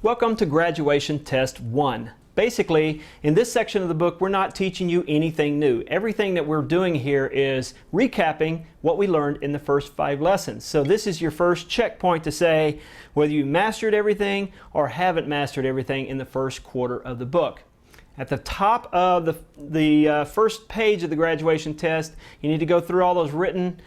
Welcome to Graduation Test 1. Basically, in this section of the book, we're not teaching you anything new. Everything that we're doing here is recapping what we learned in the first 5 lessons. So this is your first checkpoint to say whether you mastered everything or haven't mastered everything in the first quarter of the book. At the top of the first page of the graduation test, you need to go through all those written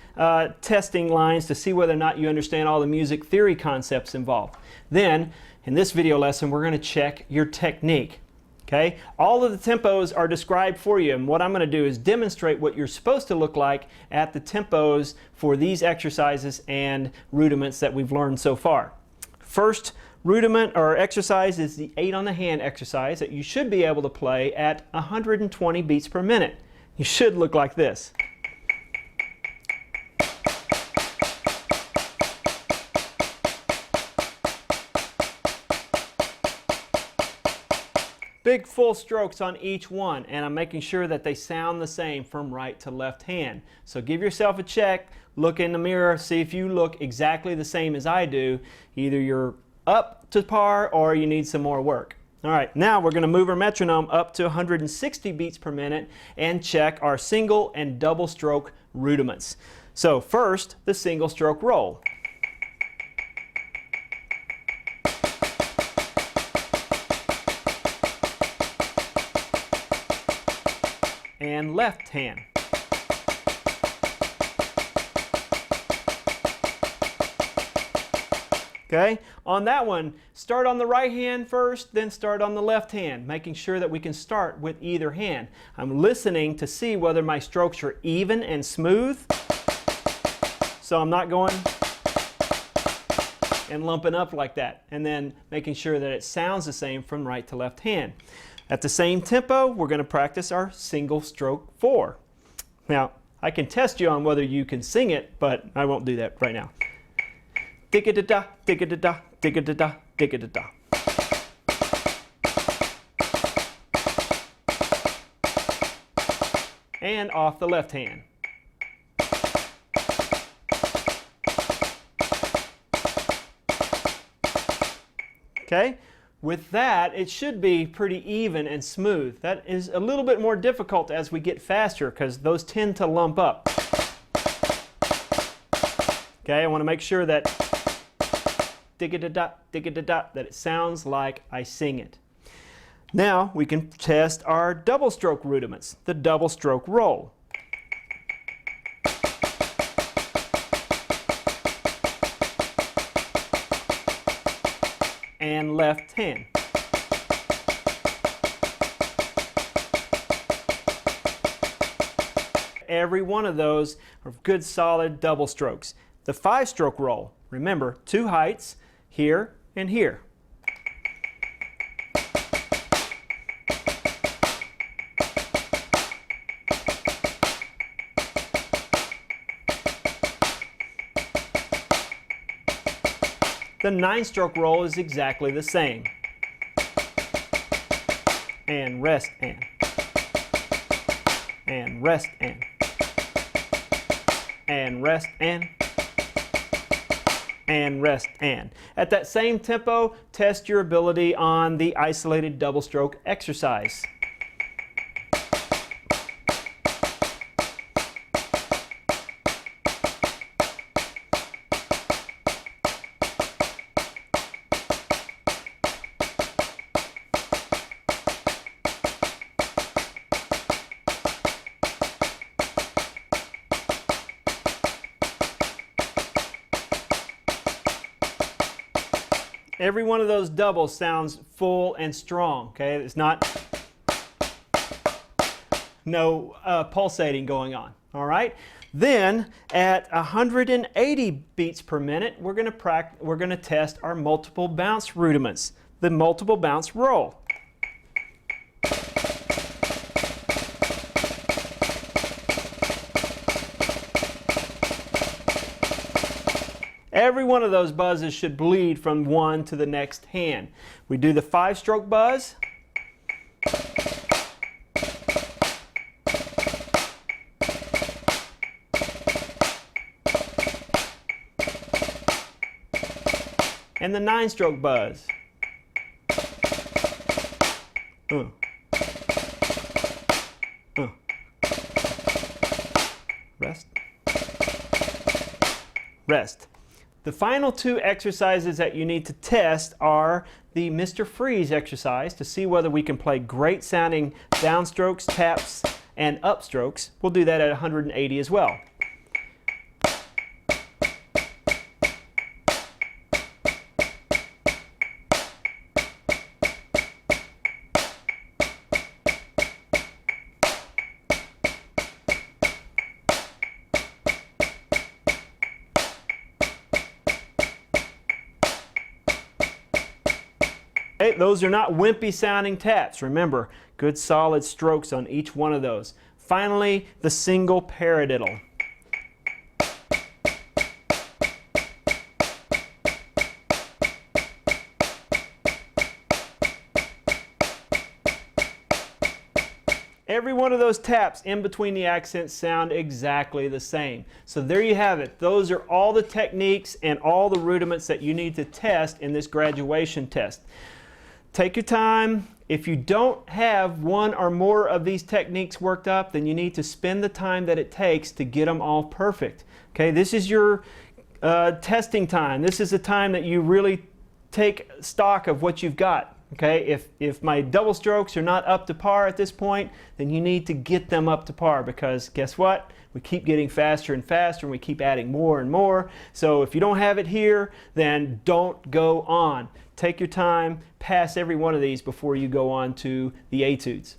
testing lines to see whether or not you understand all the music theory concepts involved. Then, in this video lesson, we're going to check your technique. Okay? All of the tempos are described for you, and what I'm going to do is demonstrate what you're supposed to look like at the tempos for these exercises and rudiments that we've learned so far. First rudiment or exercise is the 8 on the hand exercise that you should be able to play at 120 beats per minute. You should look like this. Big full strokes on each one, and I'm making sure that they sound the same from right to left hand. So give yourself a check, look in the mirror, see if you look exactly the same as I do. Either you're up to par or you need some more work. All right, now we're going to move our metronome up to 160 beats per minute and check our single and double stroke rudiments. So first, the single stroke roll. And left hand. Okay, on that one, start on the right hand first, then start on the left hand, making sure that we can start with either hand. I'm listening to see whether my strokes are even and smooth, so I'm not going and lumping up like that, and then making sure that it sounds the same from right to left hand. At the same tempo, we're going to practice our single stroke 4. Now, I can test you on whether you can sing it, but I won't do that right now. Digga-da-da, digga-da-da, digga-da-da, digga-da-da. And off the left hand. Okay? With that, it should be pretty even and smooth. That is a little bit more difficult as we get faster because those tend to lump up. Okay, I want to make sure that digga-da-da, digga-da-da, that it sounds like I sing it. Now we can test our double stroke rudiments, the double stroke roll. And left hand. Every one of those are good solid double strokes. The 5-stroke roll, remember, 2 heights, here and here. The 9-stroke roll is exactly the same. And rest and. And rest and. And rest and. And rest and. At that same tempo, test your ability on the isolated double stroke exercise. Every one of those doubles sounds full and strong, okay? It's not no pulsating going on, all right? Then at 180 beats per minute, we're going to test our multiple bounce rudiments, the multiple bounce roll. every one of those buzzes should bleed from one to the next hand. We do the 5-stroke buzz. And the 9-stroke buzz. Rest. Rest. The final 2 exercises that you need to test are the Mr. Freeze exercise to see whether we can play great sounding downstrokes, taps, and upstrokes. We'll do that at 180 as well. Okay, those are not wimpy sounding taps. Remember, good solid strokes on each one of those. Finally, the single paradiddle. Every one of those taps in between the accents sound exactly the same. So there you have it. Those are all the techniques and all the rudiments that you need to test in this graduation test. Take your time. If you don't have one or more of these techniques worked up, then you need to spend the time that it takes to get them all perfect. Okay, this is your testing time. This is the time that you really take stock of what you've got. Okay, if my double strokes are not up to par at this point, then you need to get them up to par, because guess what? We keep getting faster and faster and we keep adding more and more. So if you don't have it here, then don't go on. Take your time, pass every one of these before you go on to the etudes.